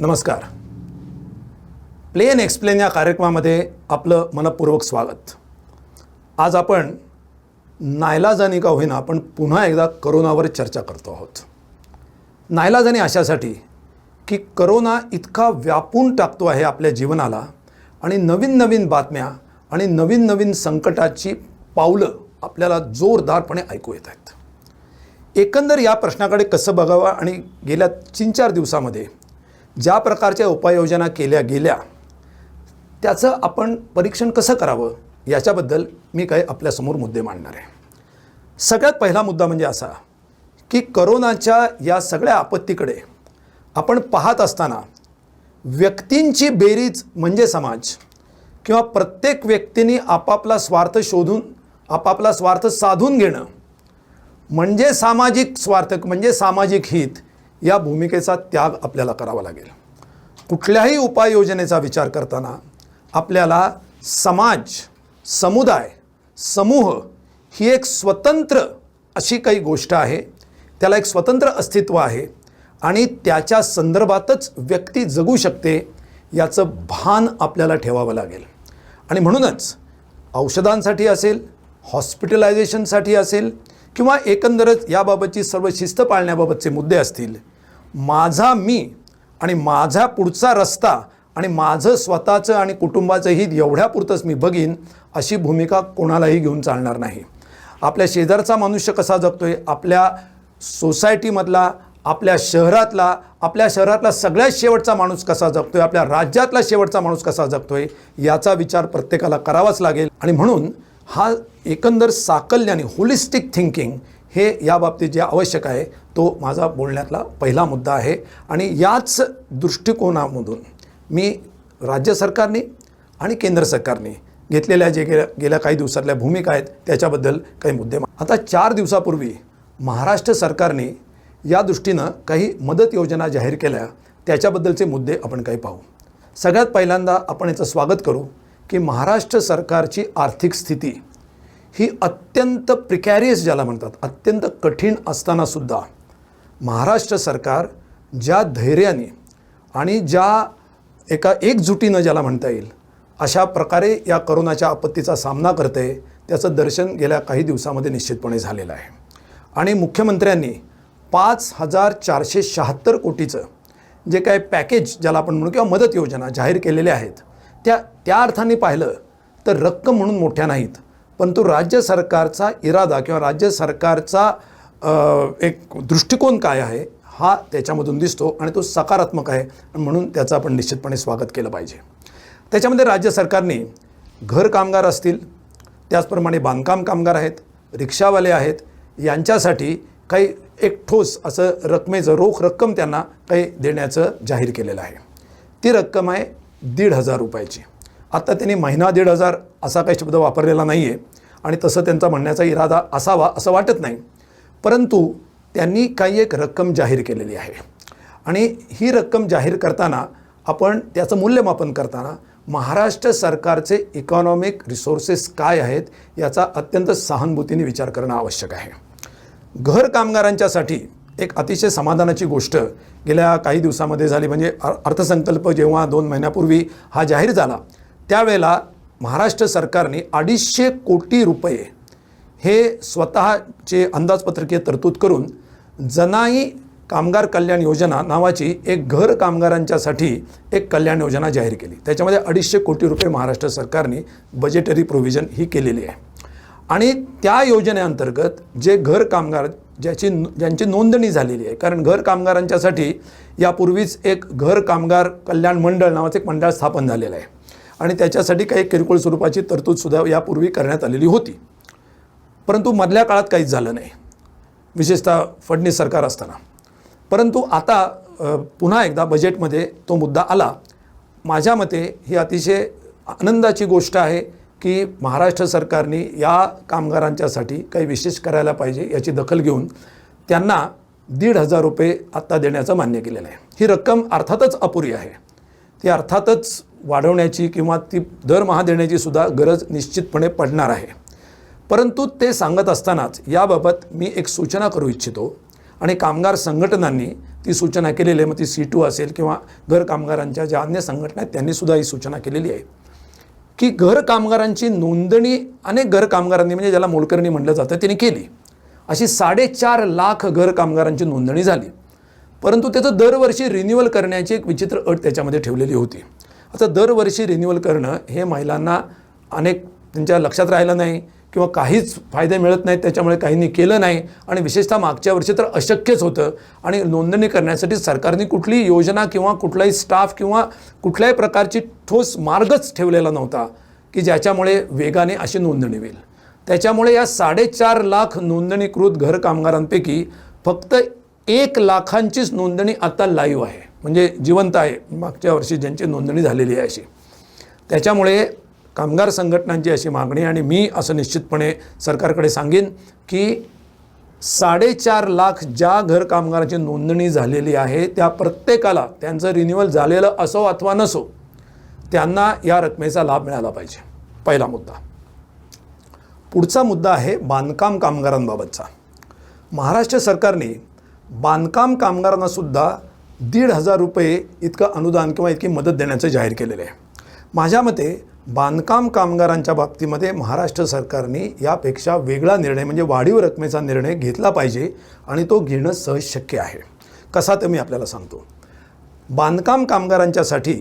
नमस्कार. Plain explain या कार्यक्रमामध्ये आपलं मनपूर्वक स्वागत. आज आपण नाईलाजाने का होईना आपण पुन्हा एकदा करोनावर चर्चा करतो आहोत. नाईलाजाने अशासाठी की करोना इतका व्यापून टाकतो आहे आपल्या जीवनाला आणि नवीन नवीन बातम्या आणि नवीन नवीन संकटाची पावलं आपल्याला जोरदारपणे ऐकू येत आहेत. एकंदर या प्रश्नाकडे कसं बघावं आणि गेल्या 3-4 दिवसामध्ये ज्या प्रकारच्या उपाययोजना केल्या गेल्या त्याचं आपण परीक्षण कसं करावं याच्याबद्दल मी काही आपल्यासमोर मुद्दे मांडणार आहे. सगळ्यात पहिला मुद्दा म्हणजे असा की करोनाच्या या सगळ्या आपत्तीकडे आपण पाहत असताना व्यक्तींची बेरीज म्हणजे समाज किंवा प्रत्येक व्यक्तीने आपापला स्वार्थ साधून घेणं म्हणजे सामाजिक स्वार्थ म्हणजे सामाजिक हित या भूमिकेचा त्याग आपल्याला करावा लागेल. कुठल्याही उपाययोजनेचा विचार करताना आपल्याला समाज, समुदाय, समूह ही एक स्वतंत्र अशी काही गोष्ट आहे, त्याला एक स्वतंत्र अस्तित्व आहे आणि त्याच्या संदर्भातच व्यक्ती जगू शकते याचं भान आपल्याला ठेवावं लागेल. आणि म्हणूनच औषधांसाठी असेल, हॉस्पिटलायझेशनसाठी असेल किंवा एकंदरच याबाबतची सर्व शिस्त पाळण्याबाबतचे मुद्दे असतील, माझा मी आणि माझा पुढचा रस्ता आणि माझं स्वतःचं आणि कुटुंबाचं हित एवढ्यापुरतंच मी बघीन अशी भूमिका कोणालाही घेऊन चालणार नाही. आपल्या शेजारचा मनुष्य कसा जगतोय, आपल्या सोसायटीमधला, आपल्या शहरातला सगळ्यात शेवटचा माणूस कसा जगतोय, आपल्या राज्यातला शेवटचा माणूस कसा जगतोय याचा विचार प्रत्येकाला करावाच लागेल. आणि म्हणून हा एकंदर साकल्याने होलिस्टिक थिंकिंग हे याबाबतीत जे आवश्यक आहे तो माझा बोलण्यातला पहिला मुद्दा आहे. आणि याच दृष्टिकोनामधून मी राज्य सरकारने आणि केंद्र सरकारने घेतलेल्या जे गेल्या काही दिवसातल्या भूमिका आहेत त्याच्याबद्दल काही मुद्दे. आता 4 दिवसापूर्वी महाराष्ट्र सरकारने या दृष्टीनं काही मदत योजना जाहीर केल्या, त्याच्याबद्दलचे मुद्दे आपण काही पाहू. सगळ्यात पहिल्यांदा आपण याचं स्वागत करू की महाराष्ट्र सरकारची आर्थिक स्थिती ही अत्यंत प्रिकॅरियस ज्याला म्हणतात, अत्यंत कठीण असतानासुद्धा महाराष्ट्र सरकार ज्या धैर्याने आणि ज्या एकजुटीनं ज्याला म्हणता येईल अशा प्रकारे या करोनाच्या आपत्तीचा सामना करते त्याचं दर्शन गेल्या काही दिवसामध्ये निश्चितपणे झालेलं आहे. आणि मुख्यमंत्र्यांनी 5,476 कोटीचं जे काय पॅकेज ज्याला आपण म्हणू किंवा मदत योजना जाहीर केलेल्या आहेत त्या अर्थाने पाहिलं तर रक्कम म्हणून मोठ्या नाहीत, परंतु राज्य सरकारचा इरादा किंवा राज्य सरकारचा एक दृष्टिकोन काय आहे हा त्याच्यामधून दिसतो आणि तो सकारात्मक आहे. म्हणून त्याचं आपण निश्चितपणे स्वागत केलं पाहिजे. त्याच्यामध्ये राज्य सरकारने घर कामगार असतील, त्याचप्रमाणे बांधकाम कामगार आहेत, रिक्षावाले आहेत, यांच्यासाठी काही एक ठोस असं रोख रक्कम त्यांना काही देण्याचं जाहीर केलेलं आहे. ती रक्कम आहे 1,500 रुपयाची. आता त्यांनी महिना 1,500 असा काही शब्द वापरलेला नाही आहे आणि तसं त्यांचा म्हणण्याचा इरादा असावा असं वाटत नाही, परंतु त्यांनी काही एक रक्कम जाहीर केलेली आहे. आणि ही रक्कम जाहीर करताना आपण त्याचं मूल्यमापन करताना महाराष्ट्र सरकारचे इकॉनॉमिक रिसोर्सेस काय आहेत याचा अत्यंत सहानुभूतीने विचार करणं आवश्यक आहे. घर कामगारांच्यासाठी एक अतिशय समाधानाची गोष्ट गेल्या काही दिवसामध्ये झाली. म्हणजे अर्थसंकल्प जेव्हा 2 महिन्यापूर्वी हा जाहीर झाला त्यावेळेला महाराष्ट्र सरकारने 250 कोटी रुपये हे स्वतःचे अंदाजपत्रकीय तरतूद करून जनाई कामगार कल्याण योजना नावाची एक घर कामगारांच्यासाठी एक कल्याण योजना जाहीर केली. त्याच्यामध्ये 250 कोटी रुपये महाराष्ट्र सरकारने बजेटरी प्रोव्हिजन ही केलेली आहे. आणि त्या योजनेअंतर्गत जे घर कामगार ज्यांची नोंदणी झालेली आहे, कारण घर कामगारांच्यासाठी यापूर्वीच एक घर कामगार कल्याण मंडळ नावाचं एक मंडळ स्थापन झालेलं आहे आणि त्याच्यासाठी काही किरकोळ स्वरूपाची तरतूदसुद्धा यापूर्वी करण्यात आलेली होती, परंतु मधल्या काळात काहीच झालं नाही, विशेषतः फडणवीस सरकार असताना. परंतु आता पुन्हा एकदा बजेटमध्ये तो मुद्दा आला. माझ्या मते ही अतिशय आनंदाची गोष्ट आहे की महाराष्ट्र सरकारने या कामगारांच्यासाठी काही विशेष करायला पाहिजे याची दखल घेऊन त्यांना 1,500 रुपये आत्ता देण्याचं मान्य केलेलं आहे. ही रक्कम अर्थातच अपुरी आहे, ती अर्थातच वाढवण्याची किंवा ती दरमहा देण्याची सुद्धा गरज निश्चितपणे पडणार आहे. परंतु ते सांगत असतानाच याबाबत मी एक सूचना करू इच्छितो आणि कामगार संघटनांनी ती सूचना केलेली आहे. मग ती C2 असेल किंवा घर कामगारांच्या ज्या अन्य संघटना आहेत त्यांनीसुद्धा ही सूचना केलेली आहे की घर कामगारांची नोंदणी अनेक घर कामगारांनी म्हणजे ज्याला मोलकरणी म्हटलं जातं त्यांनी केली. अशी 4.5 लाख घर कामगारांची नोंदणी झाली. परंतु त्याचं दरवर्षी रिन्युअल करण्याची एक विचित्र अट त्याच्यामध्ये ठेवलेली होती. आता दरवर्षी रिन्युअल करणं हे महिलांना अनेक त्यांच्या लक्षात राहिलं नाही किंवा काहीच फायदे मिळत नाहीत, त्याच्यामुळे काहींनी केलं नाही आणि विशेषतः मागच्या वर्षी तर अशक्यच होतं. आणि नोंदणी करण्यासाठी सरकारने कुठलीही योजना किंवा कुठलाही स्टाफ किंवा कुठल्याही प्रकारची ठोस मार्गच ठेवलेला नव्हता की ज्याच्यामुळे वेगाने अशी नोंदणी होईल. त्याच्यामुळे या 4.5 लाख नोंदणीकृत घर कामगारांपैकी फक्त 1 लाखांचीच नोंदणी आता लाईव्ह आहे, म्हणजे जिवंत आहे, मागच्या वर्षी ज्यांची नोंदणी झालेली आहे अशी. त्याच्यामुळे कामगार संघटनांची अशी मागणी आणि मी असं निश्चितपणे सरकारकडे सांगेन की 4.5 लाख ज्या घर कामगारांची नोंदणी झालेली आहे त्या प्रत्येकाला त्यांचं रिन्युअल झालेलं असो अथवा नसो त्यांना या रकमेचा लाभ मिळाला पाहिजे. पहिला मुद्दा. पुढचा मुद्दा आहे बांधकाम कामगारांबाबतचा. महाराष्ट्र सरकारने बांधकाम कामगारांनासुद्धा 1,500 रुपये इतकं अनुदान किंवा इतकी मदत देण्याचं जाहीर केलेलं आहे. माझ्या मते बांधकाम कामगारांच्या बाबतीमध्ये महाराष्ट्र सरकारने यापेक्षा वेगळा निर्णय म्हणजे वाढीव रकमेचा निर्णय घेतला पाहिजे आणि तो घेणं सहज शक्य आहे. कसा ते मी आपल्याला सांगतो. बांधकाम कामगारांच्यासाठी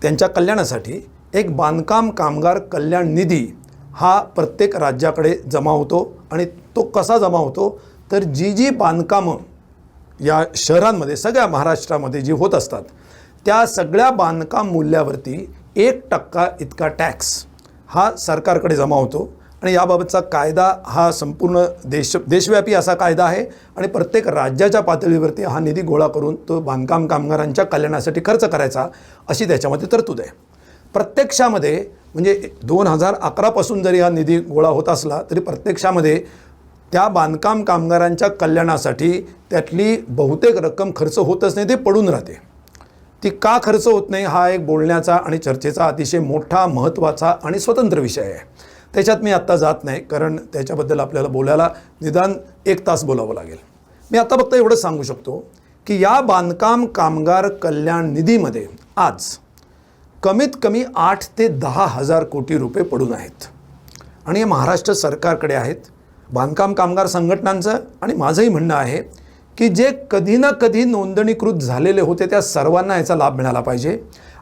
त्यांच्या कल्याणासाठी एक बांधकाम कामगार कल्याण निधी हा प्रत्येक राज्याकडे जमा होतो आणि तो कसा जमा होतो तर जी बांधकामं या शहरांमध्ये सगळ्या महाराष्ट्रामध्ये जी होत असतात त्या सगळ्या बांधकाम मूल्यावरती 1% इतका टॅक्स हा सरकारकडे जमा होतो. आणि याबाबतचा कायदा हा संपूर्ण देशव्यापी असा कायदा आहे आणि प्रत्येक राज्याच्या पातळीवरती हा निधी गोळा करून तो बांधकाम कामगारांच्या कल्याणासाठी खर्च करायचा अशी त्याच्यामध्ये तरतूद आहे. प्रत्यक्षामध्ये म्हणजे 2011 पासून जरी हा निधी गोळा होत असला तरी प्रत्यक्षामध्ये त्या बांधकाम कामगारांच्या कल्याणासाठी त्यातली बहुतेक रक्कम खर्च होतच नाही, ते पडून राहते. ती का खर्च होत नाही हा एक बोलण्याचा आणि चर्चेचा अतिशय मोठा महत्त्वाचा आणि स्वतंत्र विषय आहे. त्याच्यात मी आत्ता जात नाही कारण त्याच्याबद्दल आपल्याला बोलायला निदान 1 तास बोलावं लागेल. मी आता फक्त एवढं सांगू शकतो की या बांधकाम कामगार कल्याण निधीमध्ये आज कमीत कमी 8 ते 10 हजार कोटी रुपये पडून आहेत आणि हे महाराष्ट्र सरकारकडे आहेत. बांधकाम कामगार संघटनांचं आणि माझंही म्हणणं आहे की जे कधी ना कधी नोंदणीकृत झालेले होते त्या सर्वांना याचा लाभ मिळाला पाहिजे.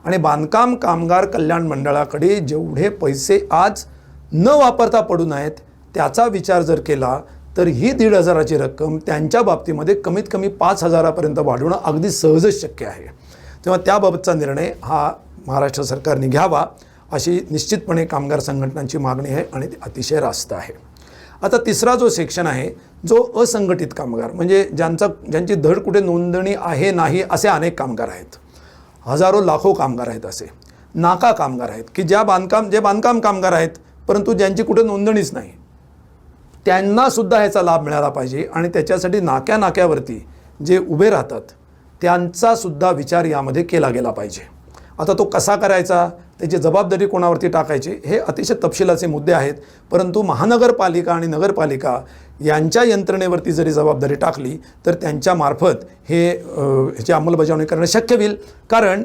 आणि बांधकाम कामगार कल्याण मंडळाकडे जेवढे पैसे आज न वापरता पडून आहेत त्याचा विचार जर केला तर ही 1,500ची रक्कम त्यांच्या बाबतीमध्ये कमीत कमी 5,000पर्यंत वाढवणं अगदी सहजच शक्य आहे. तेव्हा त्याबाबतचा निर्णय हा महाराष्ट्र सरकारने घ्यावा अशी निश्चितपणे कामगार संघटनांची मागणी आहे आणि ती अतिशय रास्त आहे. आता तिसरा जो सेक्शन आहे जो असंघटित कामगार म्हणजे ज्यांची धड कुठे नोंदणी आहे नाही असे अनेक कामगार आहेत. हजारो लाखो कामगार आहेत. असे नाका कामगार आहेत की जे बांधकाम कामगार आहेत परंतु ज्यांची कुठे नोंदणीच नाही त्यांनासुद्धा ह्याचा लाभ मिळाला पाहिजे. आणि त्याच्यासाठी नाक्यावरती जे उभे राहतात त्यांचासुद्धा विचार यामध्ये केला गेला पाहिजे. आता तो कसा करायचा, त्याची जबाबदारी कोणावरती टाकायची हे अतिशय तपशिलाचे मुद्दे आहेत. परंतु महानगरपालिका आणि नगरपालिका यांच्या यंत्रणेवरती जरी जबाबदारी टाकली तर त्यांच्यामार्फत ह्याची अंमलबजावणी करणं शक्य होईल. कारण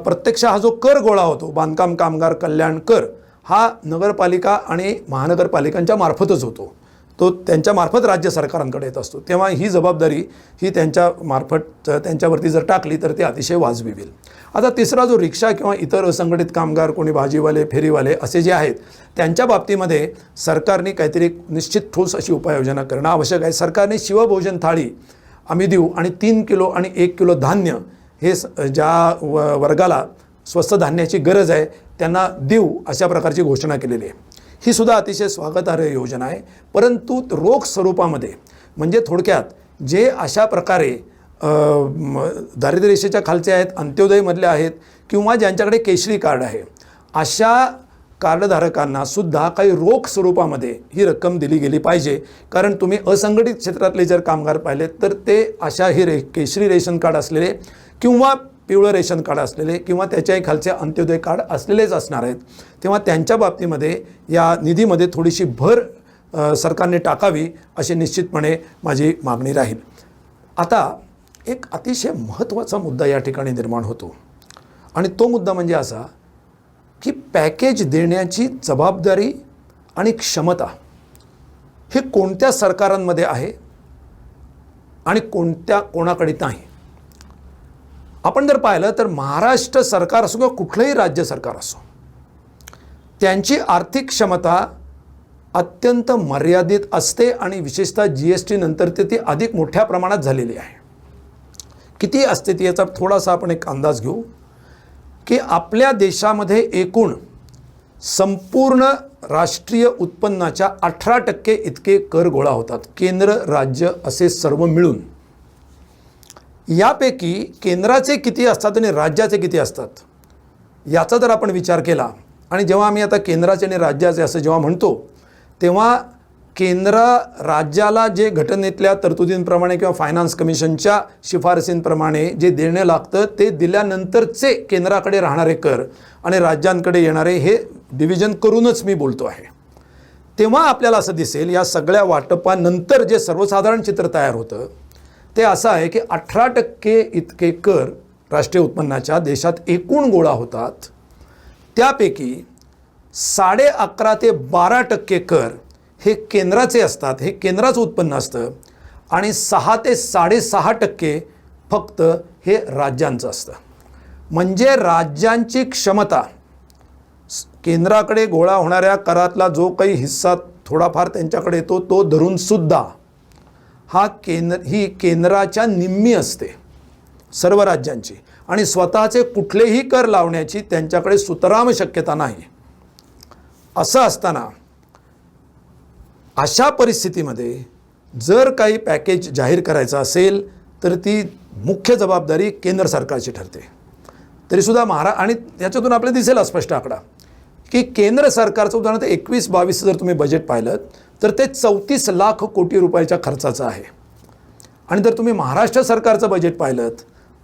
प्रत्यक्ष हा जो कर गोळा होतो बांधकाम कामगार कल्याण कर हा नगरपालिका आणि महानगरपालिकांच्या मार्फतच होतो. तो त्यांच्यामार्फत राज्य सरकारांकडे येत असतो. तेव्हा ही जबाबदारी ही त्यांच्यावरती जर टाकली तर ते अतिशय वाजवी होईल. आता तिसरा जो रिक्षा किंवा इतर असंघटित कामगार कोणी भाजीवाले फेरीवाले असे जे आहेत त्यांच्या बाबतीमध्ये सरकारने काहीतरी निश्चित ठोस अशी उपाययोजना करणं आवश्यक आहे. सरकारने शिवभोजन थाळी आम्ही देऊ आणि 3 किलो आणि 1 किलो धान्य हे ज्या वर्गाला स्वस्त धान्याची गरज आहे त्यांना देऊ अशा प्रकारची घोषणा केलेली आहे. ही सुद्धा अतिशय स्वागतार्ह योजना आहे. परंतु रोख स्वरूपामध्ये म्हणजे थोडक्यात जे अशा प्रकारे दारिद्र्य रेषेच्या खालचे आहेत, अंत्योदयमधले आहेत किंवा ज्यांच्याकडे केशरी कार्ड आहे अशा कार्डधारकांना सुद्धा काही रोख स्वरूपामध्ये ही रक्कम दिली गेली पाहिजे. कारण तुम्ही असंघटित क्षेत्रातले जर कामगार पाहिले तर ते अशा केशरी रेशन कार्ड असलेले किंवा पिवळं रेशन कार्ड असलेले किंवा त्याच्याही खालचे अंत्योदय कार्ड असलेलेच असणार आहेत. तेव्हा त्यांच्या बाबतीमध्ये या निधीमध्ये थोडीशी भर सरकारने टाकावी अशी निश्चितपणे माझी मागणी राहील. आता एक अतिशय महत्त्वाचा मुद्दा या ठिकाणी निर्माण होतो आणि तो मुद्दा म्हणजे असा की पॅकेज देण्याची जबाबदारी आणि क्षमता हे कोणत्या सरकारांमध्ये आहे आणि कोणाकडे नाही. आपण जर पाहिलं तर महाराष्ट्र सरकार असो किंवा कुठलंही राज्य सरकार असो, त्यांची आर्थिक क्षमता अत्यंत मर्यादित असते आणि विशेषतः GST नंतर ती अधिक मोठ्या प्रमाणात झालेली आहे. किती असते ती याचा थोडासा आपण एक अंदाज घेऊ की आपल्या देशामध्ये एकूण संपूर्ण राष्ट्रीय उत्पन्नाच्या 18% इतके कर गोळा होतात, केंद्र राज्य असे सर्व मिळून. यापैकी केंद्राचे किती असतात आणि राज्याचे किती असतात याचा जर आपण विचार केला, आणि जेव्हा आम्ही आता केंद्राचे आणि राज्याचे असं जेव्हा म्हणतो तेव्हा केंद्र राज्याला जे घटनेतल्या तरतुदींप्रमाणे किंवा फायनान्स कमिशनच्या शिफारसींप्रमाणे जे देणं लागतं ते दिल्यानंतरचे केंद्राकडे राहणारे कर आणि राज्यांकडे येणारे हे डिव्हिजन करूनच मी बोलतो आहे. तेव्हा आपल्याला असं दिसेल या सगळ्या वाटपानंतर जे सर्वसाधारण चित्र तयार होतं ते असं आहे की 18% इतके कर राष्ट्रीय उत्पन्नाच्या देशात एकूण गोळा होतात. त्यापैकी 11.5 ते 12% कर हे केंद्राचे असतात, हे केंद्राचं उत्पन्न असतं, आणि 6 ते 6.5% फक्त हे राज्यांचं असतं. म्हणजे राज्यांची क्षमता केंद्राकडे गोळा होणाऱ्या करातला जो काही हिस्सा थोडाफार त्यांच्याकडे येतो तो धरूनसुद्धा ही केंद्राच्या निम्मी असते सर्व राज्यांची, आणि स्वतःचे कुठलेही कर लावण्याची त्यांच्याकडे सुतराम शक्यता नाही. असं असताना अशा परिस्थितीमध्ये जर काही पॅकेज जाहीर करायचं असेल तर ती मुख्य जबाबदारी केंद्र सरकारची ठरते. तरीसुद्धा आणि याच्यातून आपल्याला दिसेल स्पष्ट आकडा की केंद्र सरकारचं उदाहरणार्थ 21-22 जर तुम्ही बजेट पाहिलं तर ते 34 लाख कोटी रुपयाच्या खर्चाचं आहे, आणि जर तुम्ही महाराष्ट्र सरकारचं बजेट पाहिलं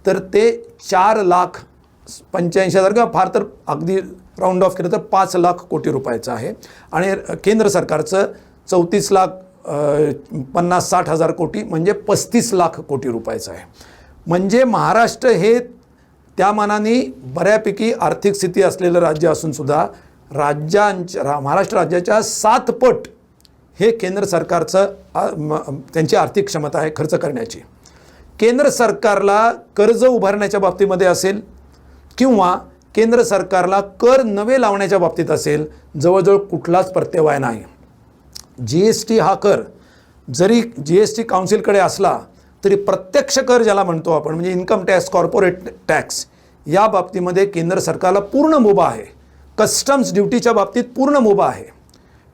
तर ते 4,85,000 किंवा फार तर अगदी राऊंड ऑफ केलं तर 5 लाख कोटी रुपयाचं आहे, आणि केंद्र सरकारचं 34,50,60,000 कोटी म्हणजे 35 लाख कोटी रुपयाचं आहे. म्हणजे महाराष्ट्र हे त्या मानाने बऱ्यापैकी आर्थिक स्थिती असलेलं राज्य असूनसुद्धा महाराष्ट्र राज्याच्या 7 पट हे केंद्र सरकारचं त्यांची आर्थिक क्षमता आहे खर्च करण्याची. केंद्र सरकारला कर्ज उभारण्याच्या बाबतीमध्ये असेल किंवा केंद्र सरकारला कर नवे लावण्याच्या बाबतीत असेल, जवळजवळ कुठलाच प्रत्यवाय नाही. GST हा कर जरी GST काउन्सिलकडे असला तरी प्रत्यक्ष कर ज्याला म्हणतो आपण, म्हणजे इन्कम टॅक्स, कॉर्पोरेट टॅक्स, या बाबतीमध्ये केंद्र सरकारला पूर्ण मुभा आहे. कस्टम्स ड्युटीच्या बाबतीत पूर्ण मुभा आहे.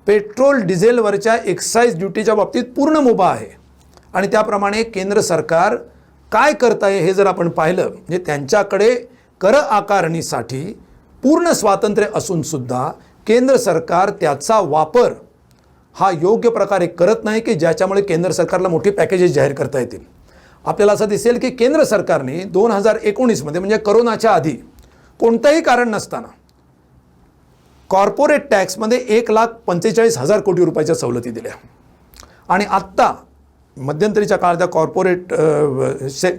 पेट्रोल डिझेलवरच्या एक्साईज ड्युटीच्या बाबतीत पूर्ण मुभा आहे. आणि त्याप्रमाणे केंद्र सरकार काय करत आहे हे जर आपण पाहिलं, म्हणजे त्यांच्याकडे कर आकारणीसाठी पूर्ण स्वातंत्र्य असूनसुद्धा केंद्र सरकार त्याचा वापर हा योग्य प्रकारे करत नाही की ज्याच्यामुळे केंद्र सरकारला मोठी पॅकेजेस जाहीर करता येतील. आपल्याला असं दिसेल की केंद्र सरकारने 2019 म्हणजे करोनाच्या आधी कोणतंही कारण नसताना कॉर्पोरेट टॅक्समध्ये 1,45,000 कोटी रुपयाच्या सवलती दिल्या, आणि आत्ता मध्यंतरीच्या काळात त्या कॉर्पोरेट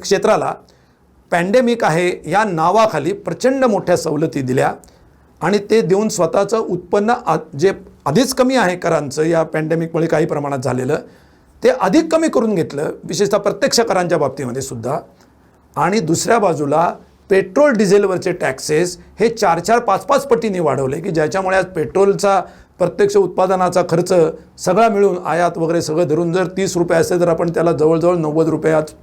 क्षेत्राला पॅन्डेमिक आहे या नावाखाली प्रचंड मोठ्या सवलती दिल्या, आणि ते देऊन स्वतःचं उत्पन्न जे आधीच कमी आहे करांचं या पॅन्डेमिकमुळे काही प्रमाणात झालेलं ते अधिक कमी करून घेतलं, विशेषतः प्रत्यक्ष करांच्या बाबतीमध्ये सुद्धा. आणि दुसऱ्या बाजूला पेट्रोल डिझेलवरचे टॅक्सेस हे 4-4, 5-5 पटीने वाढवले की ज्याच्यामुळे आज पेट्रोलचा प्रत्यक्ष उत्पादनाचा खर्च सगळा मिळून आयात वगैरे सगळं धरून जर 30 रुपये असेल तर आपण त्याला जवळजवळ 90 रुपये आज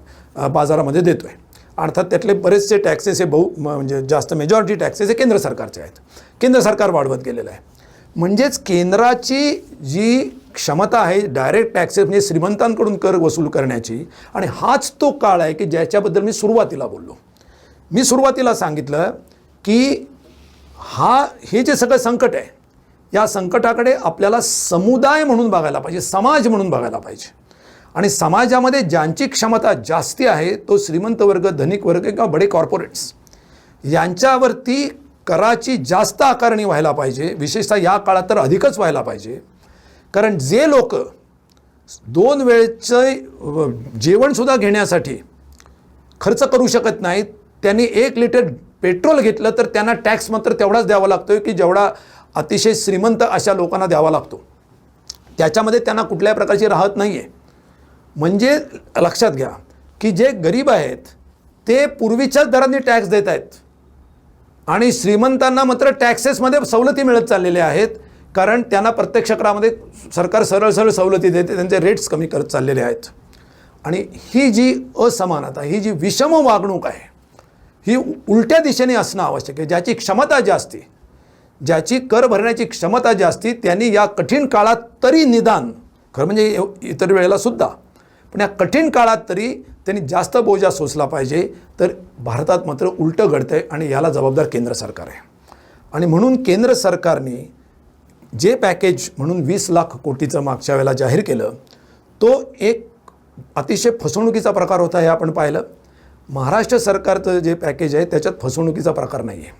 बाजारामध्ये देतो आहे. अर्थात त्यातले बरेचसे टॅक्सेस हे म्हणजे जास्त मेजॉरिटी टॅक्सेस हे केंद्र सरकारचे आहेत. केंद्र सरकार वाढवत गेलेलं आहे. म्हणजेच केंद्राची जी क्षमता आहे डायरेक्ट टॅक्सेस म्हणजे श्रीमंतांकडून कर वसूल करण्याची, आणि हाच तो काळ आहे की ज्याच्याबद्दल मी सुरुवातीला बोललो. मी सुरुवातीला सांगितलं की हे जे सगळं संकट आहे या संकटाकडे आपल्याला समुदाय म्हणून बघायला पाहिजे, समाज म्हणून बघायला पाहिजे. आणि समाजामध्ये ज्यांची क्षमता जास्ती आहे तो श्रीमंत वर्ग, धनिक वर्ग किंवा बडे कॉर्पोरेट्स, यांच्यावरती कराची जास्त आकारणी व्हायला पाहिजे. विशेषतः या काळात तर अधिकच व्हायला पाहिजे, कारण जे लोक 2 वेळचं जेवणसुद्धा घेण्यासाठी खर्च करू शकत नाहीत, त्यांनी 1 लिटर पेट्रोल घेतलं तर त्यांना टॅक्स मात्र तेवढाच द्यावा लागतो की जेवढा अतिशय श्रीमंत अशा लोकांना द्यावा लागतो. त्याच्यामध्ये त्यांना कुठल्याही प्रकारची राहत नाही आहे. म्हणजे लक्षात घ्या की जे गरीब आहेत ते पूर्वीच्याच दरांनी टॅक्स देत आहेत आणि श्रीमंतांना मात्र टॅक्सेसमध्ये सवलती मिळत चाललेल्या आहेत, कारण त्यांना प्रत्यक्ष करामध्ये सरकार सरळ सरळ सवलती देते, त्यांचे रेट्स कमी करत चाललेले आहेत. आणि ही जी असमानता, ही जी विषम वागणूक आहे, ही उलट्या दिशेने असणं आवश्यक आहे. ज्याची क्षमता जास्ती, ज्याची कर भरण्याची क्षमता जास्ती, त्यांनी या कठीण काळात तरी निदान, खरं म्हणजे इतर वेळेला सुद्धा, पण या कठीण काळात तरी त्यांनी जास्त बोजा सोसला पाहिजे. तर भारतात मात्र उलटं घडतं आहे आणि याला जबाबदार केंद्र सरकार आहे. आणि म्हणून केंद्र सरकारने जे पॅकेज म्हणून 20 लाख कोटीचं मागच्या वेळेला जाहीर केलं, तो एक अतिशय फसवणुकीचा प्रकार होता हे आपण पाहिलं. महाराष्ट्र सरकारचं जे पॅकेज आहे त्याच्यात फसवणुकीचा प्रकार नाही आहे.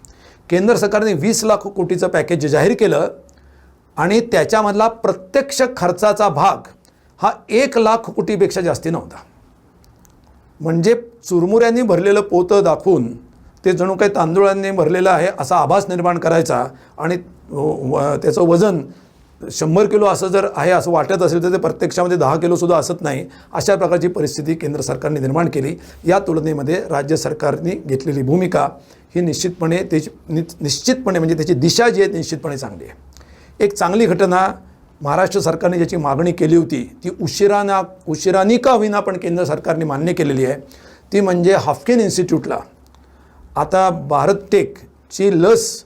केंद्र सरकारने 20 लाख कोटीचं पॅकेज जाहीर केलं आणि त्याच्यामधला प्रत्यक्ष खर्चाचा भाग हा 1 लाख कोटीपेक्षा जास्ती नव्हता. म्हणजे चुरमुऱ्यांनी भरलेलं पोतं दाखवून ते जणू काही तांदूळांनी भरलेलं आहे असा आभास निर्माण करायचा आणि त्याचं वजन 100 किलो असं जर आहे असं वाटत असेल तर ते प्रत्यक्षामध्ये 10 किलोसुद्धा असत नाही. अशा प्रकारची परिस्थिती केंद्र सरकारने निर्माण केली. या तुलनेमध्ये राज्य सरकारने घेतलेली भूमिका ही निश्चितपणे म्हणजे त्याची दिशा जी आहे निश्चितपणे चांगली आहे. एक चांगली घटना महाराष्ट्र सरकारने ज्याची मागणी केली होती ती उशिरानी का होईना पण केंद्र सरकारने मान्य केलेली आहे. ती म्हणजे हाफकिन इन्स्टिट्यूटला आता भारतटेकची लस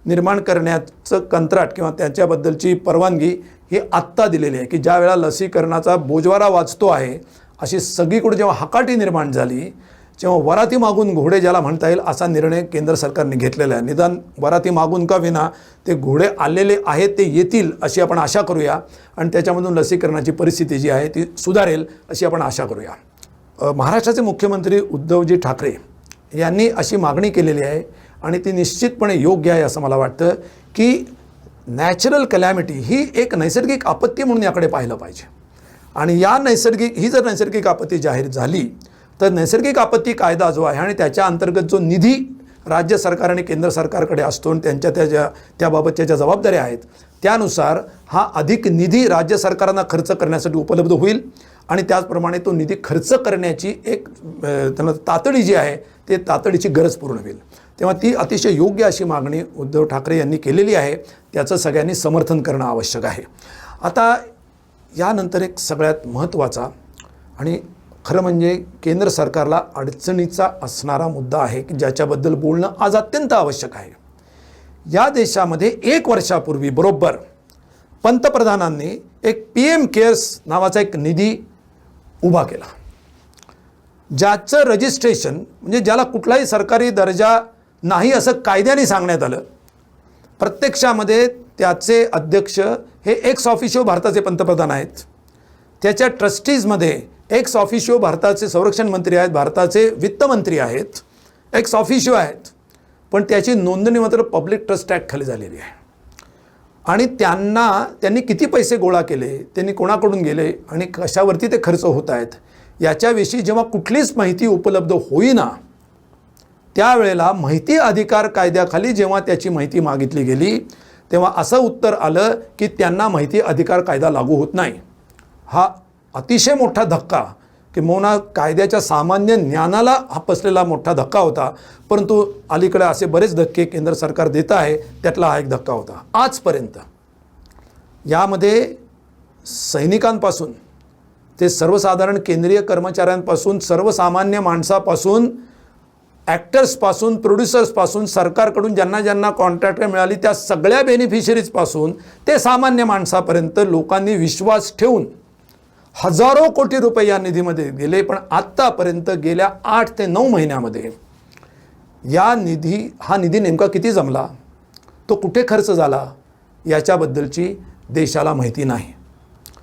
निर्माण करण्याचं कंत्राट किंवा त्याच्याबद्दलची परवानगी ही आत्ता दिलेली आहे की ज्या वेळा लसीकरणाचा बोजवारा वाचतो आहे अशी सगळीकडे जेव्हा हकाटी निर्माण झाली, जेव्हा वराती मागून घोडे ज्याला म्हणता येईल असा निर्णय केंद्र सरकारने घेतलेला आहे. निदान वराती मागून का विना ते घोडे आलेले आहेत, ते येतील अशी आपण आशा करूया आणि त्याच्यामधून लसीकरणाची परिस्थिती जी आहे ती सुधारेल अशी आपण आशा करूया. महाराष्ट्राचे मुख्यमंत्री उद्धवजी ठाकरे यांनी अशी मागणी केलेली आहे आणि ती निश्चितपणे योग्य आहे असं मला वाटतं की नॅचरल कलॅमिटी ही एक नैसर्गिक आपत्ती म्हणून याकडे पाहिलं पाहिजे. आणि ही जर नैसर्गिक आपत्ती जाहीर झाली तर नैसर्गिक आपत्ती कायदा जो आहे आणि त्याच्या अंतर्गत जो निधी राज्य सरकार आणि केंद्र सरकारकडे असतो आणि त्याबाबतच्या ज्या जबाबदाऱ्या आहेत त्यानुसार हा अधिक निधी राज्य सरकारांना खर्च करण्यासाठी उपलब्ध होईल आणि त्याचप्रमाणे तो निधी खर्च करण्याची एक त्यांना तातडी जी आहे ते तातडीची गरज पूर्ण होईल. तेव्हा ती अतिशय योग्य अशी मागणी उद्धव ठाकरे यांनी केलेली आहे. त्याचं सगळ्यांनी समर्थन करणं आवश्यक आहे. आता यानंतर एक सगळ्यात महत्त्वाचा आणि खरं म्हणजे केंद्र सरकारला अडचणीचा असणारा मुद्दा आहे की ज्याच्याबद्दल बोलणं आज अत्यंत आवश्यक आहे. या देशामध्ये 1 वर्षापूर्वी बरोबर पंतप्रधानांनी एक PM केअर्स नावाचा एक निधी उभा केला, ज्याचं रजिस्ट्रेशन म्हणजे ज्याला कुठलाही सरकारी दर्जा नाही असं कायद्याने सांगण्यात आलं. प्रत्यक्षामध्ये त्याचे अध्यक्ष हे एक्स ऑफिशियो भारताचे पंतप्रधान आहेत. त्याच्या ट्रस्टीजमध्ये एक्स ऑफिशियो भारताचे संरक्षण मंत्री आहेत, भारताचे वित्तमंत्री आहेत, एक्स ऑफिशियो आहेत. पण त्याची नोंदणी मात्र पब्लिक ट्रस्ट ॲक्ट खाली झालेली आहे. आणि त्यांनी किती पैसे गोळा केले, त्यांनी कोणाकडून गेले आणि कशावरती ते खर्च होत आहेत याच्याविषयी जेव्हा कुठलीच माहिती उपलब्ध होईना त्यावेळेला माहिती अधिकार कायद्याखाली जेव्हा त्याची माहिती मागितली गेली तेव्हा असं उत्तर आलं की त्यांना माहिती अधिकार कायदा लागू होत नाही. हा अतिशय मोठा धक्का किंवा कायद्याच्या सामान्य ज्ञानाला हा बसलेला मोठा धक्का होता. परंतु अलीकडे असे बरेच धक्के केंद्र सरकार देत आहे, त्यातला हा एक धक्का होता. आजपर्यंत यामध्ये सैनिकांपासून ते सर्वसाधारण केंद्रीय कर्मचाऱ्यांपासून, सर्वसामान्य माणसापासून, ॲक्टर्सपासून, प्रोड्युसर्सपासून, सरकारकडून ज्यांना कॉन्ट्रॅक्ट मिळाली त्या सगळ्या बेनिफिशरीजपासून ते सामान्य माणसापर्यंत लोकांनी विश्वास ठेवून हजारो कोटी रुपये या निधीमध्ये गेले. पण आत्तापर्यंत गेल्या 8 ते 9 महिन्यामध्ये हा निधी नेमका किती जमला, तो कुठे खर्च झाला याच्याबद्दलची देशाला माहिती नाही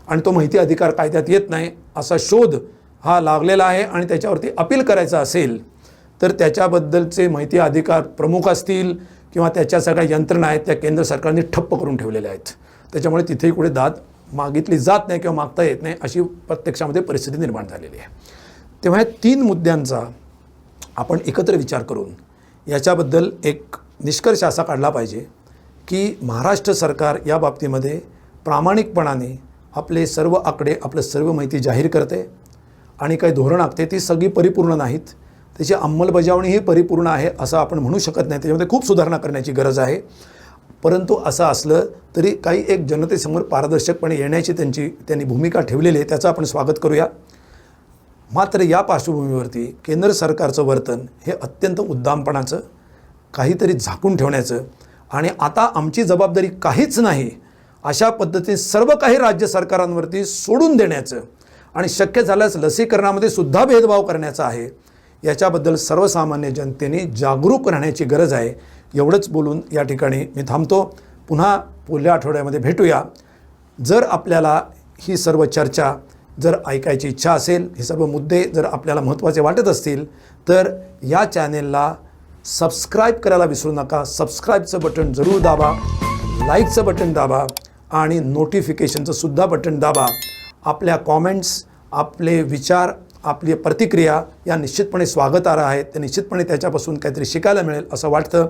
आणि तो माहिती अधिकार कायद्यात येत नाही. असा शोध हा लागलेला आहे आणि त्याच्यावरती अपील करायचं असेल तर त्याच्याबद्दलचे माहिती अधिकार प्रमुख असतील किंवा त्याच्या सगळ्या यंत्रणा आहेत त्या केंद्र सरकारने ठप्प करून ठेवलेल्या आहेत. त्याच्यामुळे तिथेही कुठे दाद मागितली जात नाही किंवा मागता येत नाही अशी प्रत्यक्षामध्ये परिस्थिती निर्माण झालेली आहे. तेव्हा या 3 मुद्द्यांचा आपण एकत्र विचार करून याच्याबद्दल एक निष्कर्ष असा काढला पाहिजे की महाराष्ट्र सरकार या बाबतीमध्ये प्रामाणिकपणाने आपले सर्व आकडे, आपलं सर्व माहिती जाहीर करते आणि काही धोरण आखते. ती सगळी परिपूर्ण नाहीत, त्याची अंमलबजावणीही परिपूर्ण आहे असं आपण म्हणू शकत नाही. त्याच्यामध्ये खूप सुधारणा करण्याची गरज आहे. परंतु असं असलं तरी काही एक जनतेसमोर पारदर्शकपणे येण्याची त्यांनी भूमिका ठेवलेली आहे, त्याचं आपण स्वागत करूया. मात्र या पार्श्वभूमीवरती केंद्र सरकारचं वर्तन हे अत्यंत उद्दामपणाचं, काहीतरी झाकून ठेवण्याचं आणि आता आमची जबाबदारी काहीच नाही अशा पद्धतीने सर्व काही राज्य सरकारांवरती सोडून देण्याचं आणि शक्य झाल्यास लसीकरणामध्ये सुद्धा भेदभाव करण्याचा आहे. याच्याबद्दल सर्वसामान्य जनतेने जागरूक राहण्याची गरज आहे. एवढंच बोलून या ठिकाणी मी थांबतो. पुन्हा पुढल्या आठवड्यामध्ये भेटूया. जर आपल्याला ही सर्व चर्चा जर ऐकायची इच्छा असेल, हे सर्व मुद्दे जर आपल्याला महत्त्वाचे वाटत असतील तर या चॅनेलला सबस्क्राईब करायला विसरू नका. सबस्क्राईबचं बटन जरूर दाबा, लाईकचं बटन दाबा आणि नोटिफिकेशनचं सुद्धा बटन दाबा. आपल्या कॉमेंट्स, आपले विचार, आपली प्रतिक्रिया या निश्चितपणे स्वागतार्ह आहेत. ते निश्चितपणे त्याच्यापासून काहीतरी शिकायला मिळेल असं वाटतं.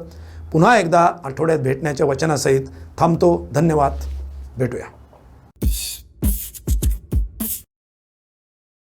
पुन्हा एकदा आठवड्यात भेटण्याच्या वचनासहित थांबतो. धन्यवाद. भेटूया.